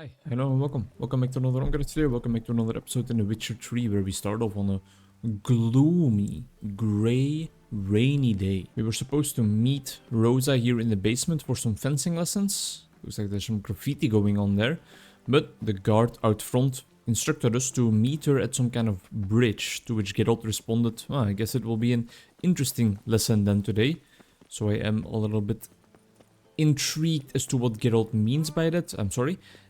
Hi, hello and welcome. Welcome back to another Onkruid today. Welcome back to another episode in The Witcher 3 where we start off on a gloomy, grey, rainy day. We were supposed to meet Rosa here in the basement for some fencing lessons. Looks like there's some graffiti going on there. But the guard out front instructed us to meet her at some kind of bridge, to which Geralt responded, "Ah, I guess it will be an interesting lesson then today." So I am a little bit intrigued as to what Geralt means by that,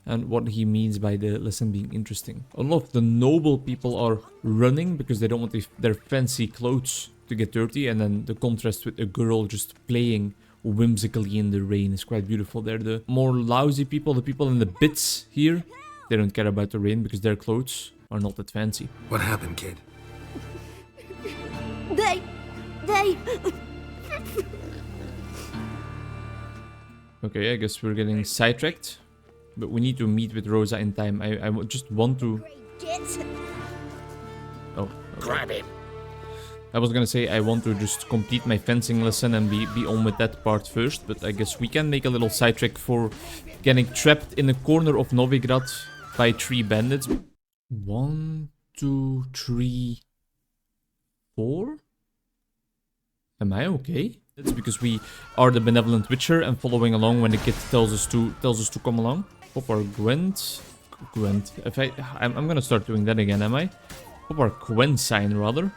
and what he means by the lesson being interesting. A lot of the noble people are running because they don't want their fancy clothes to get dirty, and then the contrast with a girl just playing whimsically in the rain is quite beautiful there. The more lousy people, the people in the bits here, they don't care about the rain because their clothes are not that fancy. What happened, kid? They... Okay, I guess we're getting sidetracked. But we need to meet with Rosa in time. I just want to... Oh, okay. Grab him. I was gonna say I want to just complete my fencing lesson and be on with that part first. But I guess we can make a little sidetrack for getting trapped in a corner of Novigrad by 3 bandits. 1, 2, 3, 4? Am I okay? It's because we are the benevolent witcher and following along when the kid tells us to come along. Pop our Gwent. If I'm gonna start doing that again, am I? Pop our Gwent sign rather.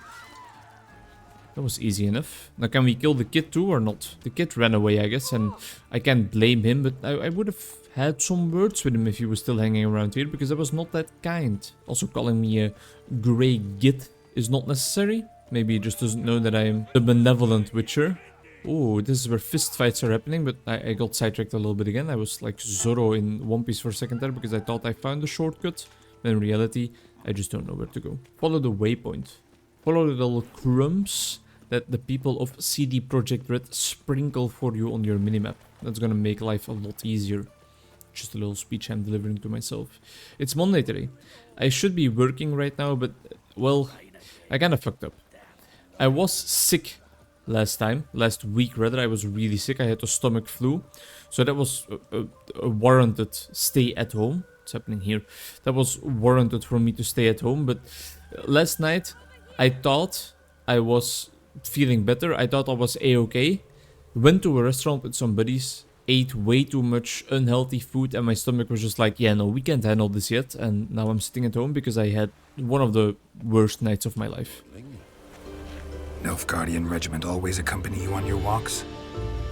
That was easy enough. Now can we kill the kid too or not? The kid ran away, I guess, and I can't blame him, but I would have had some words with him if he was still hanging around here, because I was not that kind. Also calling me a grey git is not necessary. Maybe he just doesn't know that I am the benevolent witcher. Oh, this is where fist fights are happening, but I got sidetracked a little bit again. I was like Zorro in One Piece for a second there because I thought I found a shortcut. But in reality, I just don't know where to go. Follow the waypoint. Follow the little crumbs that the people of CD Projekt Red sprinkle for you on your minimap. That's gonna make life a lot easier. Just a little speech I'm delivering to myself. It's Monday today. I should be working right now, but, well, I kinda fucked up. I was sick last week rather. I was really sick. I had a stomach flu, so that was a warranted stay at home. What's happening here? That was warranted for me to stay at home, but last night I thought I was feeling better. I thought I was a-okay. Went to a restaurant with some buddies, ate way too much unhealthy food, and my stomach was just like, yeah, no, we can't handle this yet. And now I'm sitting at home because I had one of the worst nights of my life. Nilfgaardian regiment always accompany you on your walks?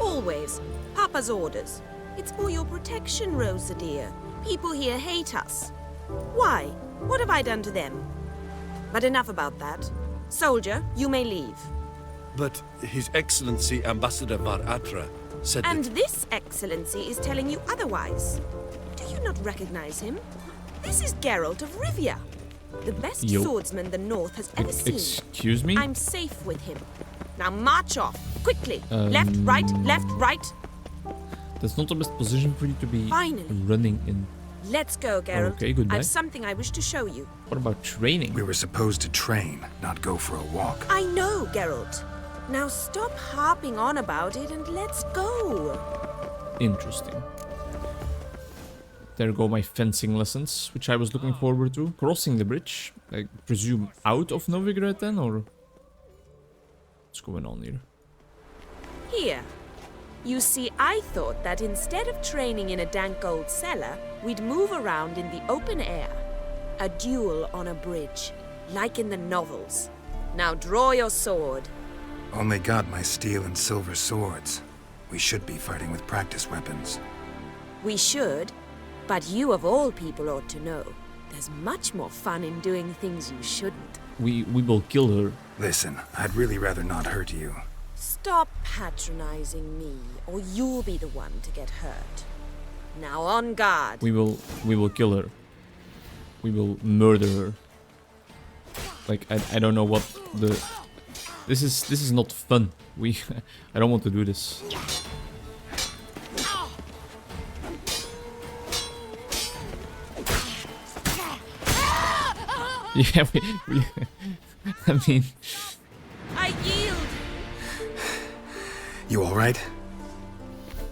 Always. Papa's orders. It's for your protection, Rosa dear. People here hate us. Why? What have I done to them? But enough about that. Soldier, you may leave. But His Excellency Ambassador Var Atra said And that... this excellency is telling you otherwise. Do you not recognize him? This is Geralt of Rivia. The best swordsman the North has ever seen. Excuse me? I'm safe with him. Now march off, quickly. Left, right, left, right. That's not the best position for you to be running in. Let's go, Geralt. Okay, goodbye. I've something I wish to show you. What about training? We were supposed to train, not go for a walk. I know, Geralt. Now stop harping on about it and let's go. Interesting. There go my fencing lessons, which I was looking forward to. Crossing the bridge, I presume out of Novigrad then, or... What's going on here? Here. You see, I thought that instead of training in a dank old cellar, we'd move around in the open air. A duel on a bridge, like in the novels. Now draw your sword. Only got my steel and silver swords. We should be fighting with practice weapons. We should, but you of all people ought to know. There's much more fun in doing things you shouldn't. We will kill her. Listen, I'd really rather not hurt you. Stop patronizing me, or you'll be the one to get hurt. Now on guard. We will kill her. We will murder her. Like I don't know what the... This is not fun. I don't want to do this. Yeah, I mean... I yield! You alright?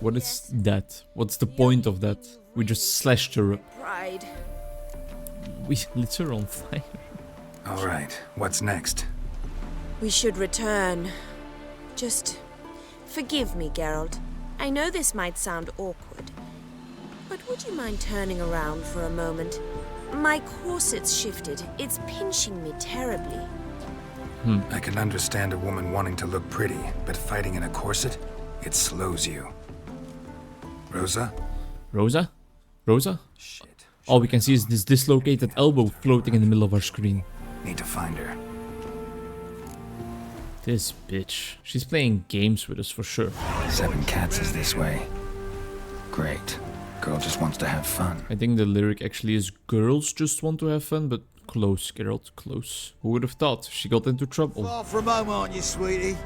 What is that? What's the point of that? We just slashed her up. Pride. We lit her on fire. All right, what's next? We should return. Just forgive me, Geralt. I know this might sound awkward, but would you mind turning around for a moment? My corset's shifted. It's pinching me terribly. I can understand a woman wanting to look pretty, but fighting in a corset, it slows you. Rosa? Rosa? Rosa? Shit. All we can see is this dislocated elbow floating in the middle of our screen. Need to find her. This bitch. She's playing games with us for sure. 7 Cats is this way. Great. Girl just wants to have fun. I think the lyric actually is girls just want to have fun, but close, Geralt, close. Who would have thought? She got into trouble. Far from home, aren't you, sweetie?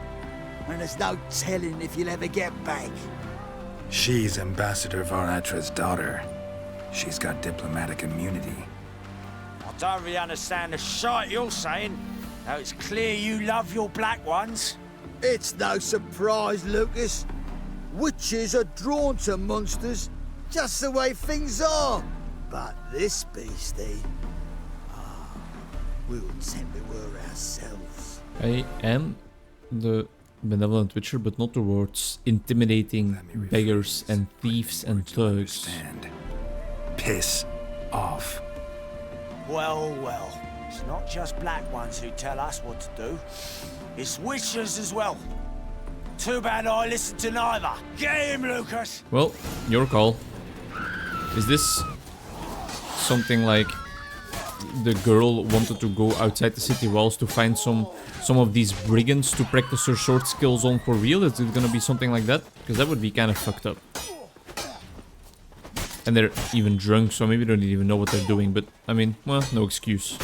And there's no telling if you'll ever get back. She's Ambassador Varatra's daughter. She's got diplomatic immunity. I don't really understand the shite you're saying. Though it's clear you love your black ones. It's no surprise, Lucas. Witches are drawn to monsters, just the way things are. But this beastie, we would tend to her ourselves. I am the benevolent witcher, but not towards intimidating beggars and thieves and thugs. Understand. Piss off. Well, well. It's not just black ones who tell us what to do. It's witches as well. Too bad I listen to neither. Get him, Lucas! Well, your call. Is this something like the girl wanted to go outside the city walls to find some of these brigands to practice her sword skills on for real? Is it gonna be something like that? Because that would be kind of fucked up. And they're even drunk, so maybe they don't even know what they're doing. But, I mean, well, no excuse.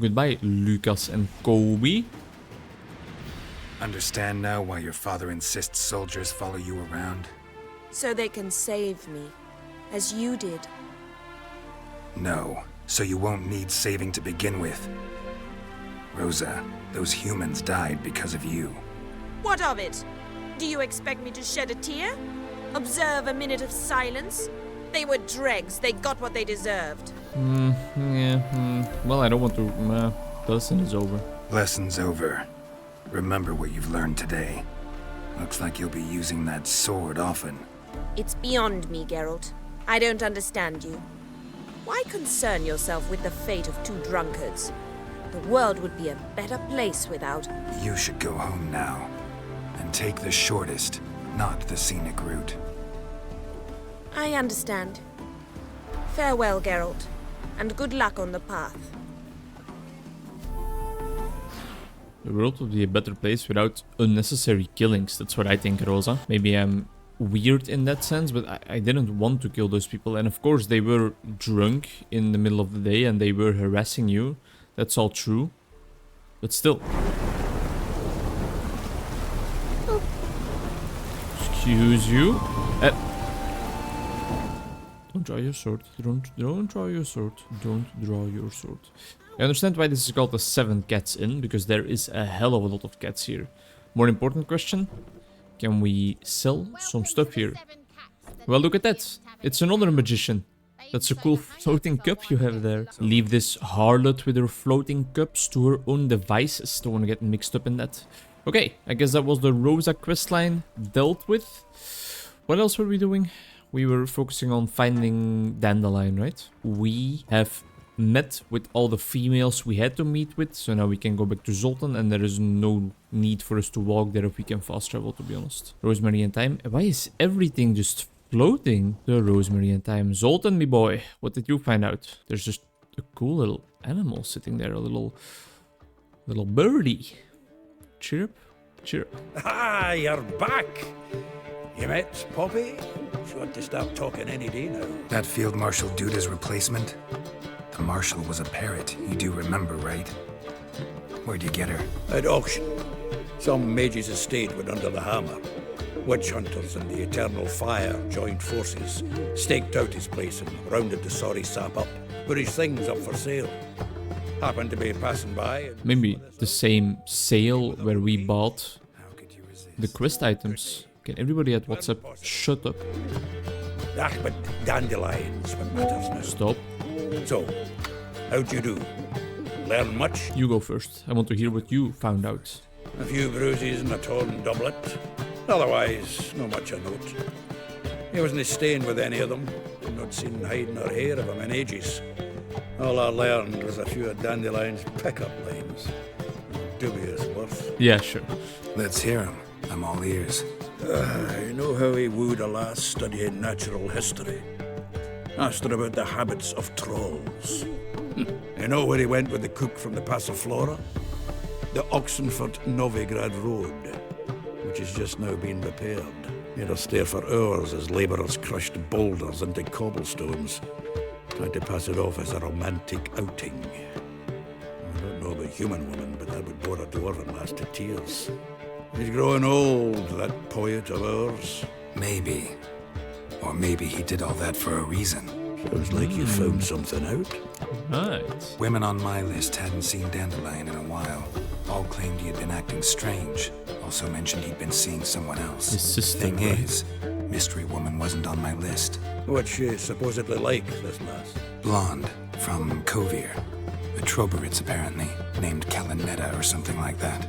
Goodbye, Lucas and Kobe. Understand now why your father insists soldiers follow you around? So they can save me, as you did. No, so you won't need saving to begin with. Rosa, those humans died because of you. What of it? Do you expect me to shed a tear? Observe a minute of silence? They were dregs. They got what they deserved. Well, I don't want to... the lesson is over. Lesson's over. Remember what you've learned today. Looks like you'll be using that sword often. It's beyond me, Geralt. I don't understand you. Why concern yourself with the fate of 2 drunkards? The world would be a better place without... You should go home now. And take the shortest, not the scenic route. I understand. Farewell, Geralt, and good luck on the path. The world would be a better place without unnecessary killings. That's what I think, Rosa. Maybe I'm weird in that sense, but I didn't want to kill those people. And of course, they were drunk in the middle of the day and they were harassing you. That's all true. But still. Excuse you. Don't draw your sword. Don't draw your sword. Don't draw your sword. I understand why this is called the 7 Cats Inn, because there is a hell of a lot of cats here. More important question, can we sell some stuff here? Well, look at that. It's another magician. That's a cool floating cup you have there. Leave this harlot with her floating cups to her own devices. Don't want to get mixed up in that. Okay, I guess that was the Rosa questline dealt with. What else were we doing? We were focusing on finding Dandelion, right? We have met with all the females we had to meet with, so now we can go back to Zoltan, and there is no need for us to walk there if we can fast travel, to be honest. Rosemary and Thyme. Why is everything just floating? The Rosemary and Thyme. Zoltan, me boy, what did you find out? There's just a cool little animal sitting there, a little birdie. Chirp, chirp. Ah, you're back. You met Poppy? She ought to stop talking any day now. That Field Marshal Duda's replacement? The Marshal was a parrot, you do remember, right? Where'd you get her? At auction. Some mage's estate went under the hammer. Witch hunters and the Eternal Fire joined forces, staked out his place and rounded the sorry sap up, put his things up for sale. Happened to be passing by and... Maybe the same sale where we bought The quest items. Can everybody at WhatsApp shut up? Ah, but dandelions what matters now. Stop. So, how'd you do? Learn much? You go first. I want to hear what you found out. A few bruises and a torn doublet. Otherwise, not much of note. He wasn't staying with any of them. Not seen hide nor hair of him in ages. All I learned was a few of Dandelion's pickup lines. Dubious worth. Yeah, sure. Let's hear him. I'm all ears. You know how he wooed a lass studying natural history? Asked her about the habits of trolls. You know where he went with the cook from the Passiflora? The Oxenford-Novigrad road, which has just now been repaired. Made us stare for hours as labourers crushed boulders into cobblestones, tried to pass it off as a romantic outing. I don't know about human women, but that would bore a dwarven lass to tears. He's growing old, that poet of ours. Maybe. Or maybe he did all that for a reason. Sounds like you found something out. Right. Women on my list hadn't seen Dandelion in a while. All claimed he had been acting strange. Also mentioned he'd been seeing someone else. His sister, Thing right? is, Mystery Woman wasn't on my list. What's she supposedly like, this lass? Blonde, from Kovir. A Troberits, apparently. Named Kalinetta or something like that.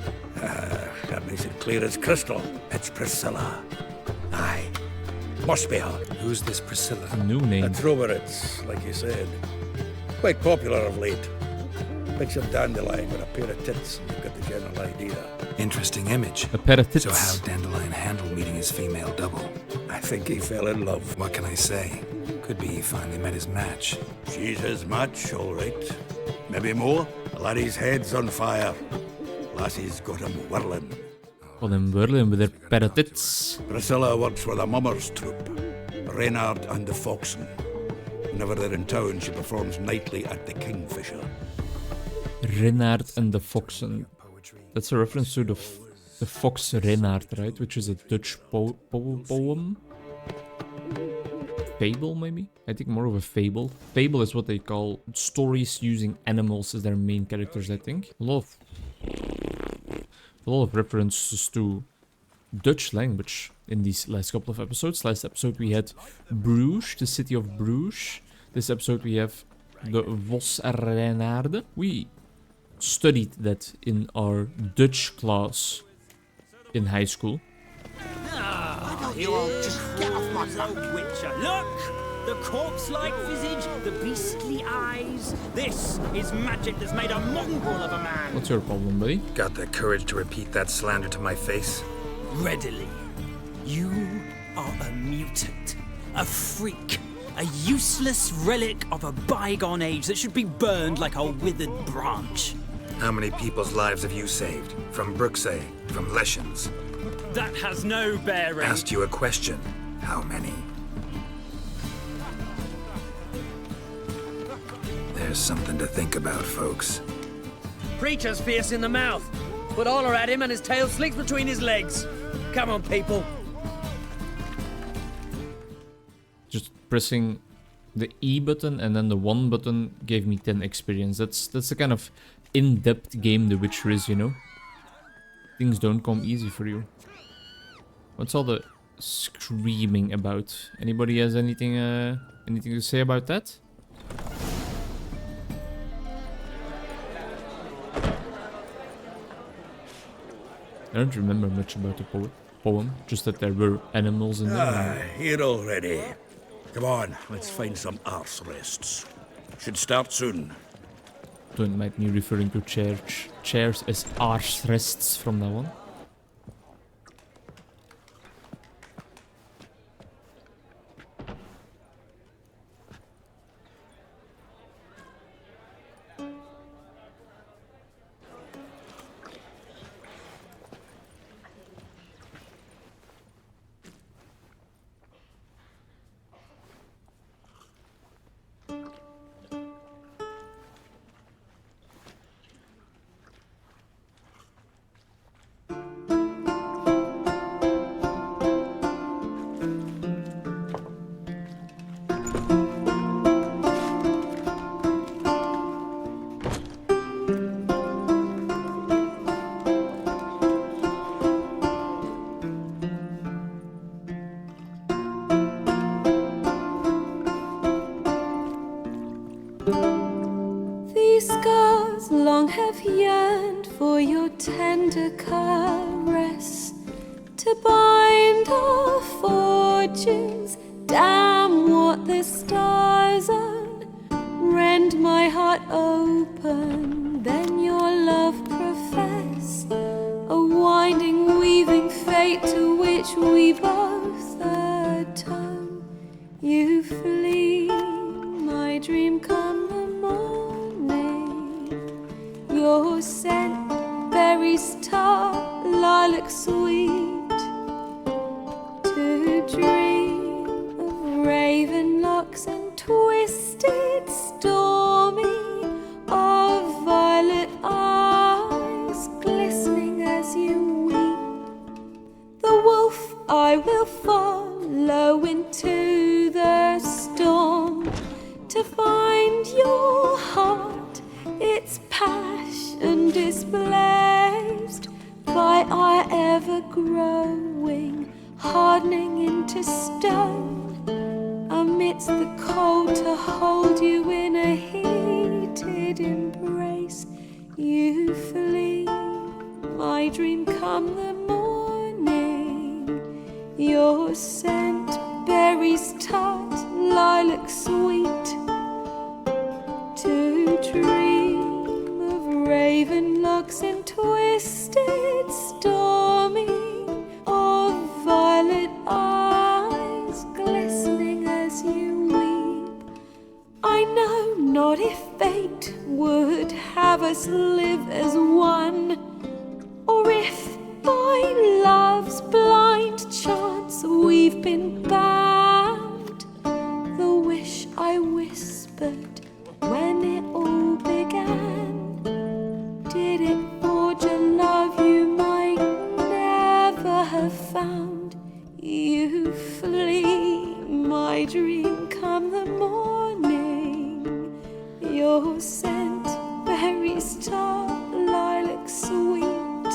That makes it clear as crystal. It's Priscilla. Aye. Must be her. Who's this Priscilla? A new name. A Troberits, like you said. Quite popular of late. Picture Dandelion with a pair of tits, and you've got the general idea. Interesting image. A pair of tits. So how Dandelion handled meeting his female double? I think he fell in love. What can I say? Could be he finally met his match. She's his match, all right. Maybe more. Laddie's head's on fire. Lassie's got him whirling. Got them whirling with their pair of tits. Priscilla works for the Mummers troupe, Reynard and the Foxen. Whenever they're in town, she performs nightly at the Kingfisher. Reynard and the Foxen. That's a reference to the Fox Reynard, right? Which is a Dutch poem? Fable, maybe? I think more of a fable. Fable is what they call stories using animals as their main characters, I think. A lot of references to Dutch language in these last couple of episodes. Last episode we had Bruges, the city of Bruges. This episode we have the Vos Reynarde. We studied that in our Dutch class in high school. You all just get off my back, Witcher. Look! The corpse-like visage, the beastly eyes. This is magic that's made a mongrel of a man. What's your problem, buddy? Got the courage to repeat that slander to my face? Readily. You are a mutant, a freak, a useless relic of a bygone age that should be burned like a withered branch. How many people's lives have you saved? From Bruxay, from Leschens? That has no bearing. Asked you a question. How many? There's something to think about, folks. Preacher's fierce in the mouth, but holler at him and his tail slicks between his legs. Come on, people. Just pressing the E button and then the 1 button gave me 10 experience. That's the kind of in-depth game The Witcher is, you know? Things don't come easy for you. What's all the screaming about? Anybody has anything to say about that? I don't remember much about the poem, just that there were animals in there. Here already. Come on, let's find some arse rests. Should start soon. Don't mind me referring to chairs as arse rests from now on. long have yearned for your tender caress, to bind our fortunes. Damn what the stars are, rend my heart open, then your love profess, a winding, weaving fate to which we both atone. You flee, my dream come the morning, your scent, berries tart, lilac sweet, to dream of raven locks and twisted stormy, of violet eyes glistening as you weep. The wolf I will follow into the storm, to find your heart, its passion displaced by our ever-growing, hardening into stone. Amidst the cold, to hold you in a heated embrace. You flee, my dream come the morning, your scent, berries tart, lilac sweet, to dream of raven locks and twisted stormy, of violet eyes glistening as you weep. I know not if fate would have us live as one, or if by love's blind chance we've been bound. The wish I whispered when it all began, did it forge a love you might never have found? You flee, my dream come the morning, your scent, berries tart, lilac sweet,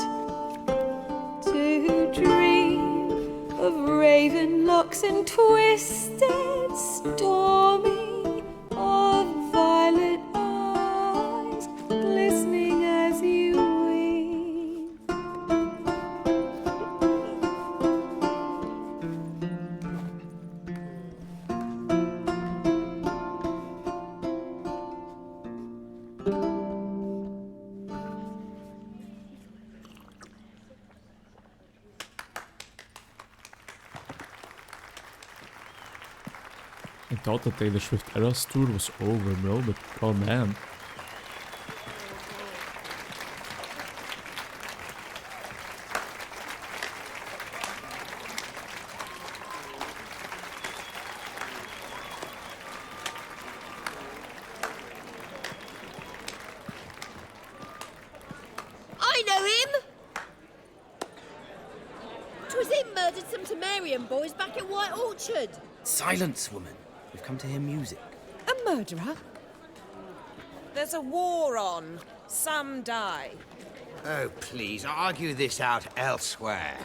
to dream of raven locks and twisted stormy, of violet eyes glistening as you weep. I thought the Taylor Swift Eras tour was over, bro, but goddamn. I know him! 'Twas him murdered some Temerian boys back at White Orchard. Silence, woman. We've come to hear music. A murderer? There's a war on. Some die. Oh, please, argue this out elsewhere.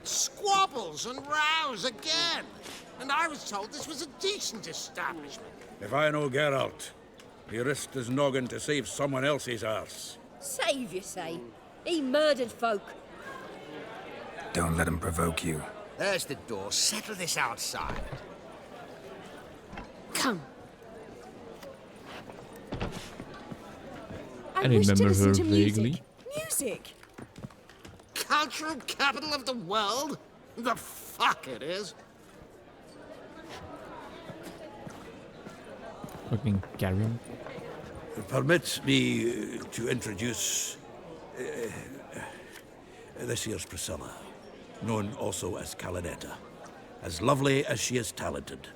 Squabbles and rows again. And I was told this was a decent establishment. If I know Geralt, he risked his noggin to save someone else's arse. Save, you say? He murdered folk. Don't let him provoke you. There's the door. Settle this outside. Come. I remember her vaguely. Music! Cultural capital of the world? The fuck it is. Fucking Karen. Permit me to introduce this here's Priscilla, known also as Calinetta, as lovely as she is talented.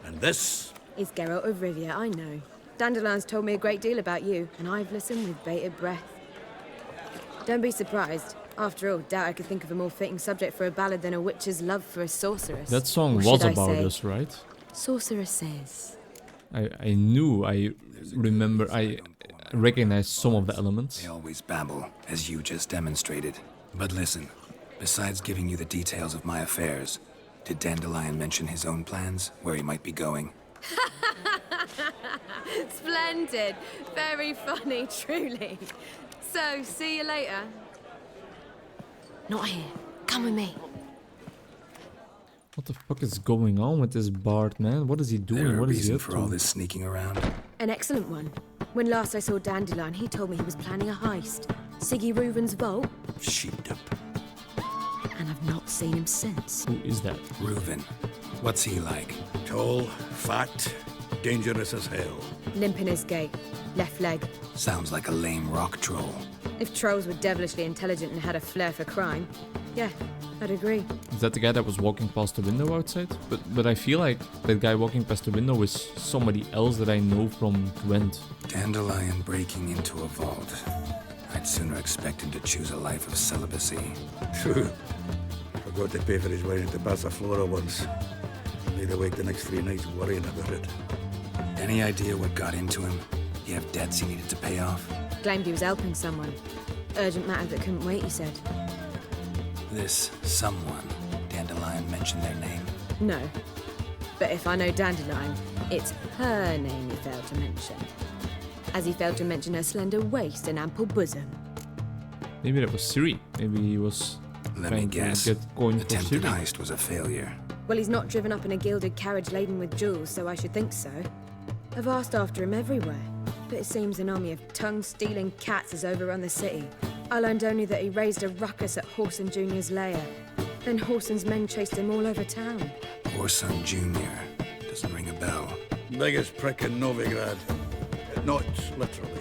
And this is Geralt of Rivia, I know. Dandelion's told me a great deal about you, and I've listened with bated breath. Don't be surprised. After all, doubt I could think of a more fitting subject for a ballad than a witch's love for a sorceress. That song Or was should I about say, us, right? sorceresses. I knew, I remember, I recognized some of the elements. They always babble, as you just demonstrated. But listen, besides giving you the details of my affairs, did Dandelion mention his own plans, where he might be going? Splendid. Very funny, truly. So, see you later. Not here. Come with me. What the fuck is going on with this Bard, man? What is he doing? There a What is he reason up for all to? this sneaking around? An excellent one. When last I saw Dandelion, he told me he was planning a heist. Siggy Reuven's vault. Sheeped up. And I've not seen him since. Who is that? Reuven. What's he like? Tall, fat, dangerous as hell. Limp in his gait. Left leg. Sounds like a lame rock troll. If trolls were devilishly intelligent and had a flair for crime, yeah, I'd agree. Is that the guy that was walking past the window outside? But I feel like that guy walking past the window is somebody else that I know from Gwent. Dandelion breaking into a vault. I'd sooner expect him to choose a life of celibacy. True. Forgot to pay for his way into Passaflora once. Laid awake the next 3 nights worrying about it. Any idea what got into him? You have debts he needed to pay off? Claimed he was helping someone. Urgent matter that couldn't wait, he said. This someone, Dandelion mentioned their name? No. But if I know Dandelion, it's her name he failed to mention. As he failed to mention her slender waist and ample bosom. Maybe that was Siri. Maybe he was Let me trying guess. to get coin for Attempted Siri. heist was a failure. Well, he's not driven up in a gilded carriage laden with jewels, so I should think so. I've asked after him everywhere, but it seems an army of tongue-stealing cats has overrun the city. I learned only that he raised a ruckus at Whoreson Jr.'s lair. Then Whoreson's men chased him all over town. Whoreson Jr. Doesn't ring a bell. Biggest prick in Novigrad. Not literally,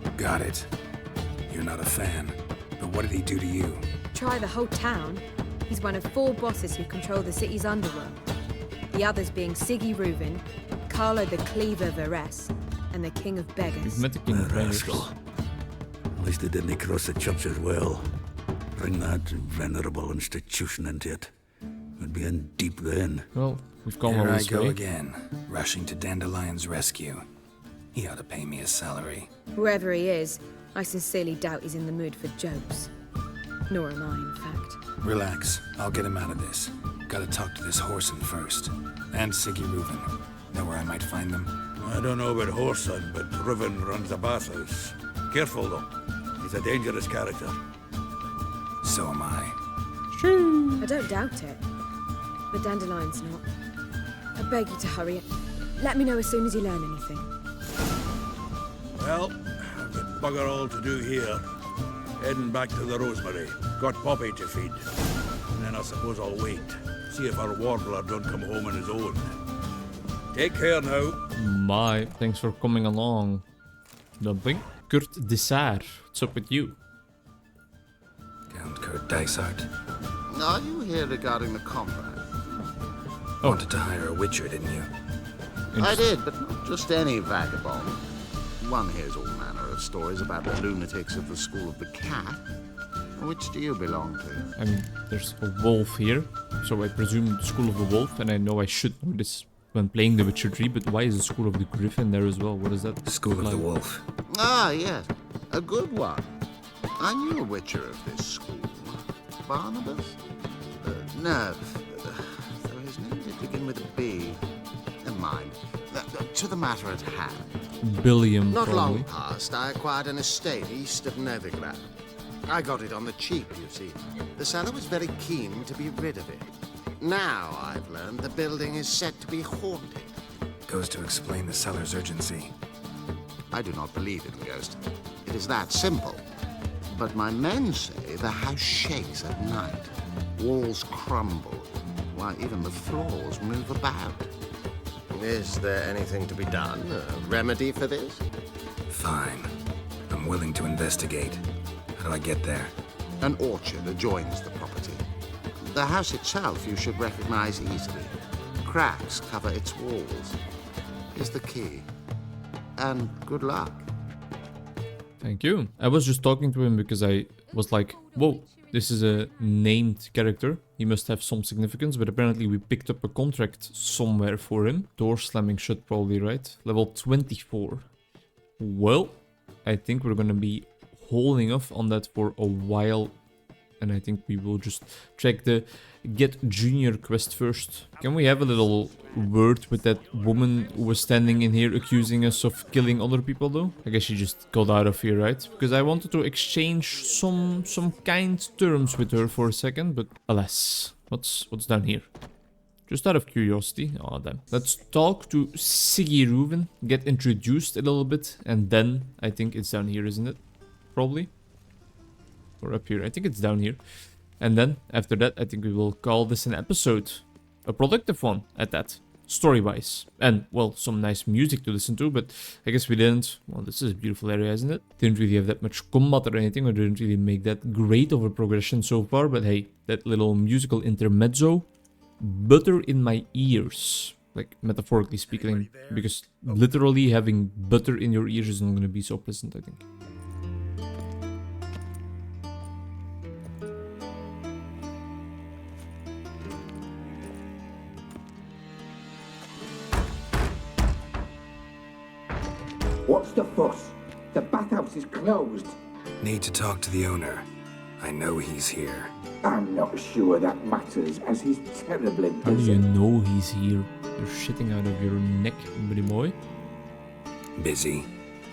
but... Got it. You're not a fan. But what did he do to you? Try the whole town. He's one of 4 bosses who control the city's underworld. The others being Siggy Reuven, Carlo the Cleaver Varese, and the King of Beggars. We've met the King of Beggars. At least they didn't cross the church as well. Bring that venerable institution into it. We'd be in deep then. Well, we've come all Here I this go way. again, rushing to Dandelion's rescue. He ought to pay me a salary. Wherever he is, I sincerely doubt he's in the mood for jokes. Nor am I, in fact. Relax, I'll get him out of this. Gotta talk to this Whoreson first. And Siggy Reuven. Know where I might find them? I don't know about Whoreson, but Reuven runs a bathhouse. Careful, though. He's a dangerous character. So am I. I don't doubt it. But Dandelion's not. I beg you to hurry. Let me know as soon as you learn anything. Well, I've got bugger all to do here. Heading back to the Rosemary. Got Poppy to feed. And then I suppose I'll wait. See if our warbler don't come home on his own. Take care now. My, thanks for coming along. Dumpling. Kurt Dessart, what's up with you? Count Kurt Dysart. Are you here regarding the combat? Wanted to hire a witcher, didn't you? I did, but not just any vagabond. One hears all manner of stories about the lunatics of the School of the Cat. Which do you belong to? I mean, there's a wolf here, so I presume the School of the Wolf, and I know I should know this when playing The Witcher 3, but why is the School of the Griffin there as well? What is that? School of the Wolf. Ah, yes. A good one. I knew a witcher of this school. Barnabas? No. So his name did begin with a B. Never mind. To the matter at hand. Billiam, Not probably. long past, I acquired an estate east of Novigrad. I got it on the cheap, you see. The seller was very keen to be rid of it. Now, I've learned the building is said to be haunted. Goes to explain the seller's urgency. I do not believe in ghosts. It is that simple. But my men say the house shakes at night. Walls crumble. Why, even the floors move about. Is there anything to be done? A remedy for this? Fine. I'm willing to investigate. How do I get there? An orchard adjoins the property. The house itself you should recognize easily. Cracks cover its walls. Here's the key. And good luck. Thank you. I was just talking to him because I was like, whoa, this is a named character. He must have some significance, but apparently we picked up a contract somewhere for him. Door slamming shut probably, right? Level 24. Well, I think we're gonna be holding off on that for a while And I think we will just check the Get Junior quest first. Can we have a little word with that woman who was standing in here accusing us of killing other people though? I guess she just got out of here, right? Because I wanted to exchange some kind terms with her for a second, but alas. What's down here? Just out of curiosity. Oh, damn. Let's talk to Siggy Reuven, get introduced a little bit, and then I think it's down here, isn't it? Probably. Or up here. I think it's down here. And then, after that, I think we will call this an episode. A productive one, at that. Story-wise. And, well, some nice music to listen to, but I guess we didn't. Well, this is a beautiful area, isn't it? Didn't really have that much combat or anything, or didn't really make that great of a progression so far, but hey, that little musical intermezzo. Butter in my ears. Like, metaphorically speaking, because literally having butter in your ears is not going to be so pleasant, I think. What's the fuss? The bathhouse is closed. Need to talk to the owner. I know he's here. I'm not sure that matters, as he's terribly busy. How do you know he's here? You're shitting out of your neck, buddy boy. Busy?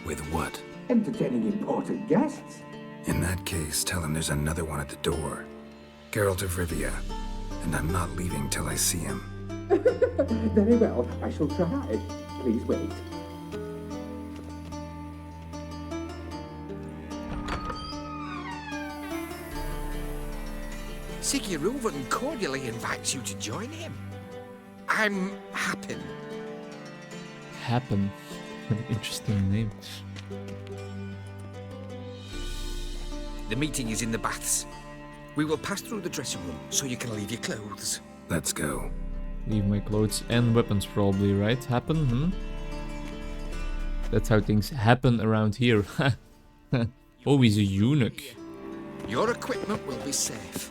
With what? Entertaining important guests. In that case, tell him there's another one at the door. Geralt of Rivia. And I'm not leaving till I see him. Very well, I shall try. Please wait. Siggy Reuven cordially invites you to join him. I'm Happen. Happen. An interesting name. The meeting is in the baths. We will pass through the dressing room so you can leave your clothes. Let's go. Leave my clothes and weapons probably, right? Happen, That's how things happen around here. Oh, he's a eunuch. Your equipment will be safe.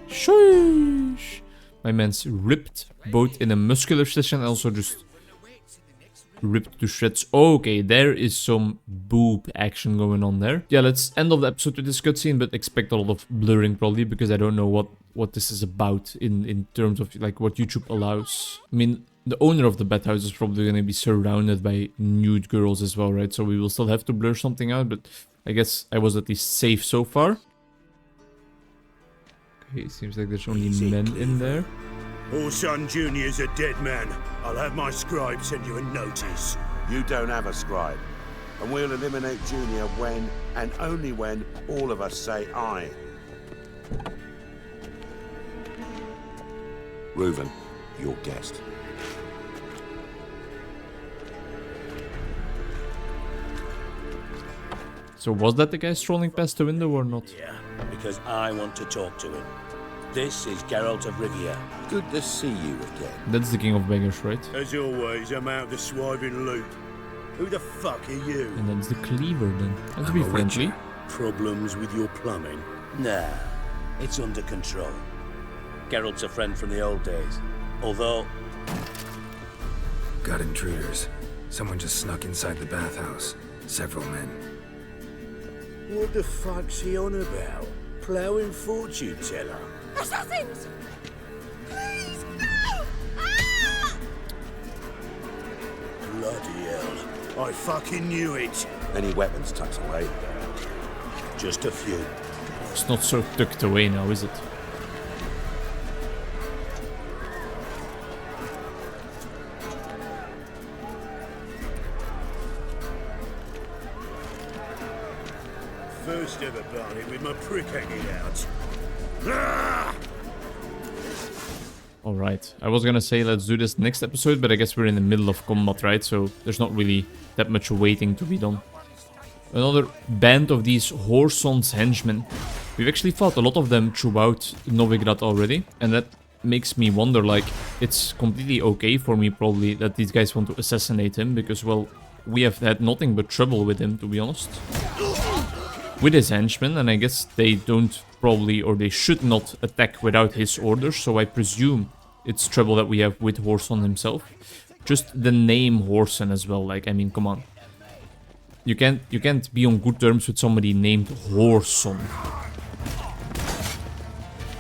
Sheesh. My man's ripped, both in a muscular session and also just ripped to shreds. Okay, there is some boob action going on there. Yeah, let's end off the episode with this cutscene, but expect a lot of blurring probably, because I don't know what this is about in terms of like what YouTube allows. I mean, the owner of the bathhouse is probably going to be surrounded by nude girls as well, right? So we will still have to blur something out, but I guess I was at least safe so far. Okay, it seems like there's only men in there. Orson Jr.'s a dead man. I'll have my scribe send you a notice. You don't have a scribe. And we'll eliminate Junior when, and only when, all of us say aye. Reuven, your guest. So was that the guy strolling past the window or not? Yeah, because I want to talk to him. This is Geralt of Rivia. Good to see you again. That's the king of beggars, right? As always, I'm out the swiving loop. Who the fuck are you? And that's the cleaver then. And to be friendly. Problems with your plumbing? Nah, it's under control. Geralt's a friend from the old days. Although... Got intruders. Someone just snuck inside the bathhouse. Several men. What the fuck's he on about? Ploughing fortune teller? Assassins! Please, no! Ah! Bloody hell. I fucking knew it. Any weapons tucked away? Just a few. It's not so tucked away now, is it? First ever barney with my prick hanging out. Ah! Alright, I was gonna say let's do this next episode, but I guess we're in the middle of combat, right? So there's not really that much waiting to be done. Another band of these Whoreson's henchmen. We've actually fought a lot of them throughout Novigrad already, and that makes me wonder, like, it's completely okay for me probably that these guys want to assassinate him, because, well, we have had nothing but trouble with him, to be honest. With his henchmen, and I guess they don't probably, or they should not attack without his orders, so I presume it's trouble that we have with Whoreson himself. Just the name Whoreson as well, like, I mean, come on. You can't be on good terms with somebody named Whoreson.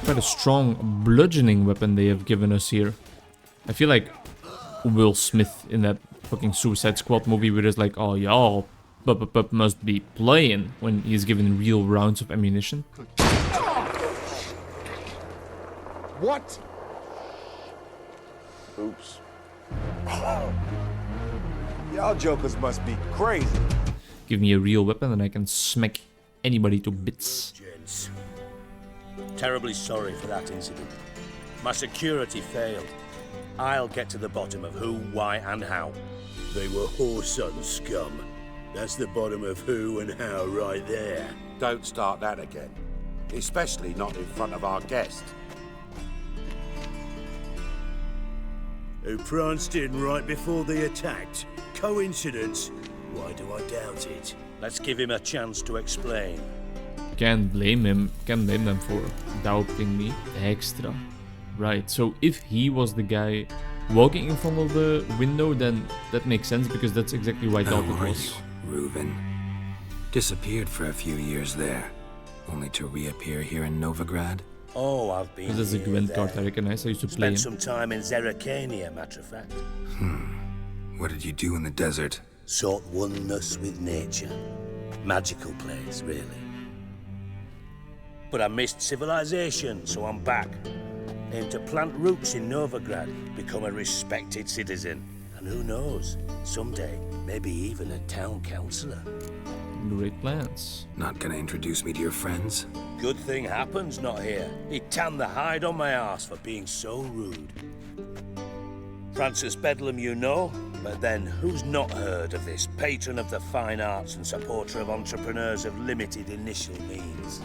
Quite a strong bludgeoning weapon they have given us here. I feel like Will Smith in that fucking Suicide Squad movie where it's like, oh y'all must be playing when he's given real rounds of ammunition. What? Oops. Y'all jokers must be crazy. Give me a real weapon and I can smack anybody to bits. Gents, terribly sorry for that incident. My security failed. I'll get to the bottom of who, why, and how. They were Whoreson scum. That's the bottom of who and how right there. Don't start that again. Especially not in front of our guest. Who pranced in right before they attacked. Coincidence? Why do I doubt it? Let's give him a chance to explain. Can't blame them for doubting me extra. Right, so if he was the guy walking in front of the window, then that makes sense because that's exactly what I thought it was. Reuven. Disappeared for a few years there, only to reappear here in Novigrad. Oh, I've been. This is a Gwent card I recognize. I used to play him. Spent some time in Zerrikania, matter of fact. What did you do in the desert? Sought oneness with nature. Magical place, really. But I missed civilization, so I'm back. Aim to plant roots in Novigrad, become a respected citizen. And who knows, someday, maybe even a town councillor. Great plans. Not gonna introduce me to your friends? Good thing happens not here. He tanned the hide on my arse for being so rude. Francis Bedlam you know, but then who's not heard of this patron of the fine arts and supporter of entrepreneurs of limited initial means?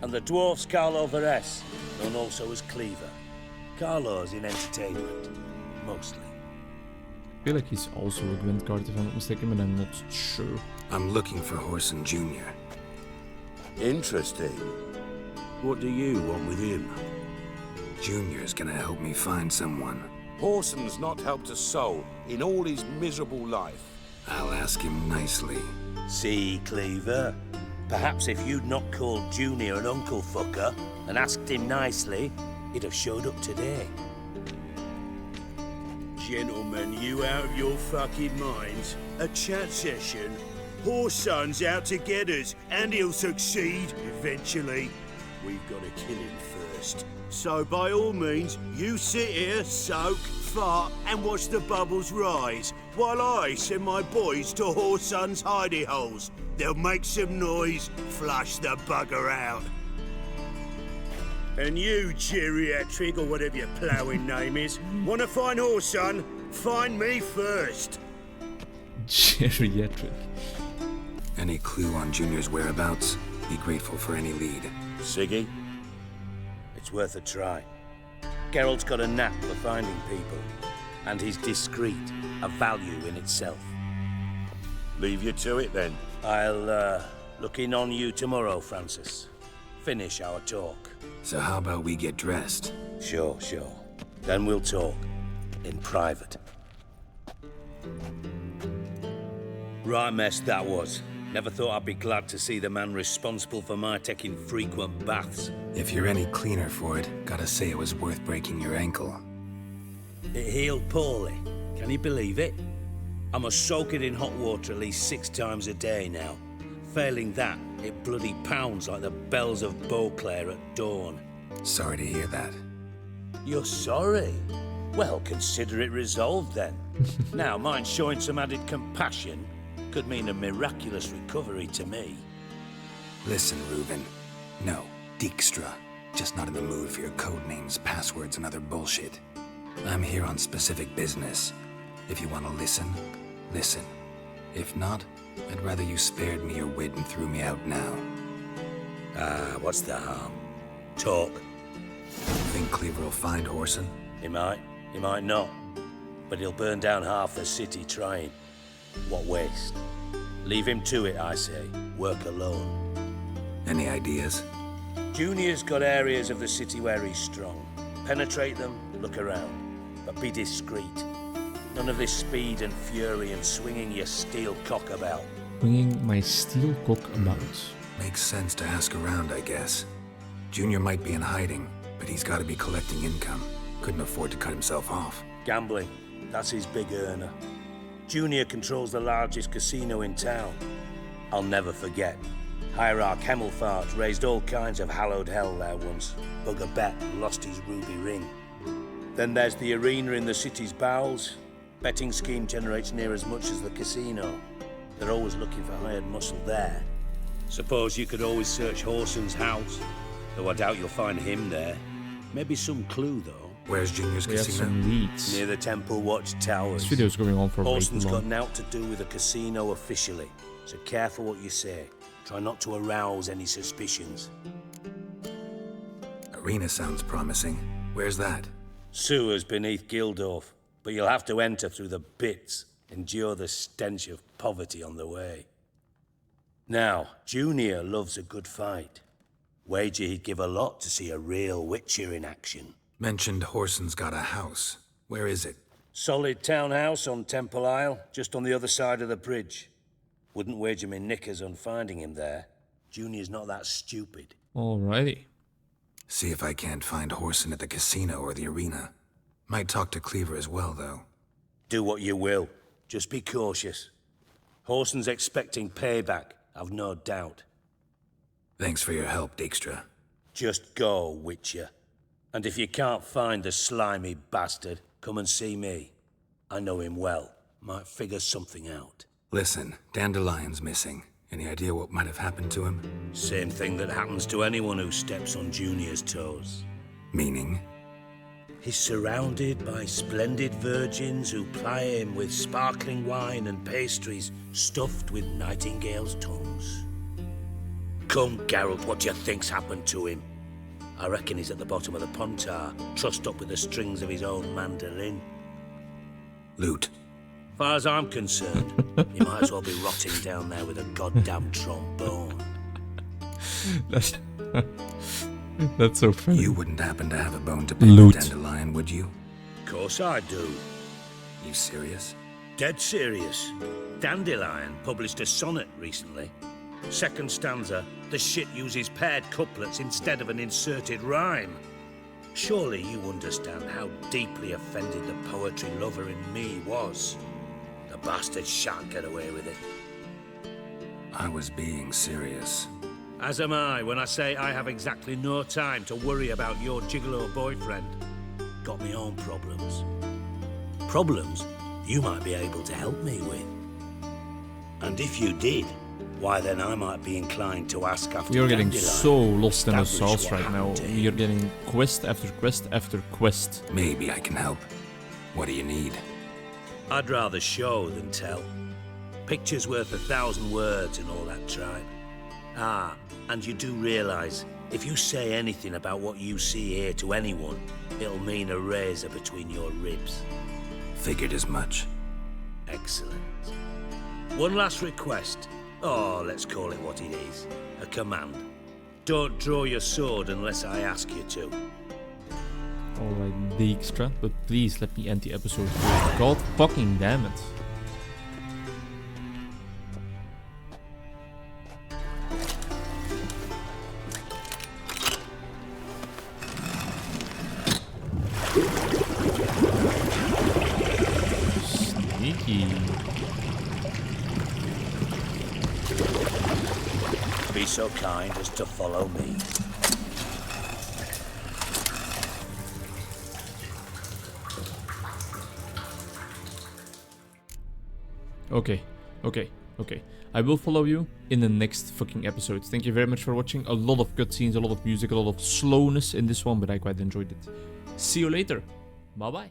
And the dwarf's Carlo Veres, known also as Cleaver. Carlo's in entertainment, mostly. I feel like he's also a Gwent card if I'm not mistaken, but I'm not sure. I'm looking for Whoreson Jr. Interesting. What do you want with him? Junior's gonna help me find someone. Whoreson's not helped a soul in all his miserable life. I'll ask him nicely. See, Cleaver? Perhaps if you'd not called Junior an uncle fucker and asked him nicely, he'd have showed up today. Gentlemen, you out of your fucking minds? A chat session? Whoreson's out to get us, and he'll succeed eventually. We've got to kill him first. So by all means, you sit here, soak, fart, and watch the bubbles rise, while I send my boys to Whoreson's hidey holes. They'll make some noise, flush the bugger out. And you, geriatric, or whatever your ploughing name is, want to find Whoreson? Find me first. Geriatric. Any clue on Junior's whereabouts? Be grateful for any lead. Siggy? It's worth a try. Geralt's got a knack for finding people, and he's discreet, a value in itself. Leave you to it then. I'll look in on you tomorrow, Francis. Finish our talk. So how about we get dressed? Sure. Then we'll talk. In private. Right mess that was. Never thought I'd be glad to see the man responsible for my taking frequent baths. If you're any cleaner for it, gotta say it was worth breaking your ankle. It healed poorly. Can you believe it? I must soak it in hot water at least 6 times a day now. Failing that, it bloody pounds like the bells of Beauclair at dawn. Sorry to hear that. You're sorry? Well, consider it resolved then. Now, mind showing some added compassion could mean a miraculous recovery to me. Listen, Reuven. No, Dijkstra. Just not in the mood for your code names, passwords, and other bullshit. I'm here on specific business. If you want to listen, listen. If not, I'd rather you spared me your wit and threw me out now. What's the harm? Talk. Think Cleaver will find Whoreson? He might not. But he'll burn down half the city trying. What waste. Leave him to it, I say. Work alone. Any ideas? Junior's got areas of the city where he's strong. Penetrate them, look around. But be discreet. None of this speed and fury and swinging your steel cock about. Swinging my steel cock about. Makes sense to ask around, I guess. Junior might be in hiding, but he's got to be collecting income. Couldn't afford to cut himself off. Gambling, that's his big earner. Junior controls the largest casino in town. I'll never forget. Hierarch Hemmelfart raised all kinds of hallowed hell there once. Bugger Bet lost his ruby ring. Then there's the arena in the city's bowels. Betting scheme generates near as much as the casino. They're always looking for hired muscle there. Suppose you could always search Horson's house, though I doubt you'll find him there. Maybe some clue, though. Where's Junior's We have casino? some leads. Near the Temple Watch Towers. This video's going on for way too Horson's got long. nought to do with the casino officially, so careful what you say. Try not to arouse any suspicions. Arena sounds promising. Where's that? Sewers beneath Gildorf, but you'll have to enter through the bits, endure the stench of poverty on the way. Now, Junior loves a good fight. Wager he'd give a lot to see a real Witcher in action. Mentioned Horson's got a house. Where is it? Solid townhouse on Temple Isle, just on the other side of the bridge. Wouldn't wager me knickers on finding him there. Junior's not that stupid. Alrighty. See if I can't find Horson at the casino or the arena. Might talk to Cleaver as well, though. Do what you will. Just be cautious. Horson's expecting payback, I've no doubt. Thanks for your help, Dijkstra. Just go, Witcher. And if you can't find the slimy bastard, come and see me. I know him well. Might figure something out. Listen, Dandelion's missing. Any idea what might have happened to him? Same thing that happens to anyone who steps on Junior's toes. Meaning? He's surrounded by splendid virgins who ply him with sparkling wine and pastries stuffed with nightingales' tongues. Come, Geralt, what do you think's happened to him? I reckon he's at the bottom of the Pontar, trussed up with the strings of his own mandolin. Loot. Far as I'm concerned, he might as well be rotting down there with a goddamn trombone. That's so funny. You wouldn't happen to have a bone to pick with Dandelion, would you? Of course I do. You serious? Dead serious. Dandelion published a sonnet recently. Second stanza, the shit uses paired couplets instead of an inserted rhyme. Surely you understand how deeply offended the poetry lover in me was. The bastard shan't get away with it. I was being serious. As am I when I say I have exactly no time to worry about your gigolo boyfriend. Got me own problems. Problems you might be able to help me with. And if you did, why then I might be inclined to ask after We are getting Dandelion, so lost in the establish sauce what right now. happened to We are him. getting quest after quest after quest. Maybe I can help. What do you need? I'd rather show than tell. Picture's worth 1,000 words and all that tribe. Ah, and you do realise, if you say anything about what you see here to anyone, it'll mean a razor between your ribs. Figured as much. Excellent. One last request. Oh, let's call it what it is. A command. Don't draw your sword unless I ask you to. Alright, Dijkstra, but please let me end the episode first. God fucking damn it. Sneaky. Be so kind as to follow me. Okay. I will follow you in the next fucking episode. Thank you very much for watching. A lot of cutscenes, a lot of music, a lot of slowness in this one, but I quite enjoyed it. See you later. Bye bye.